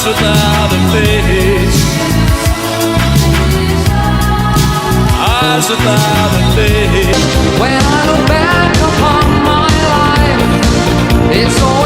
without a face. Eyes without a face. When I look back upon my life, it's all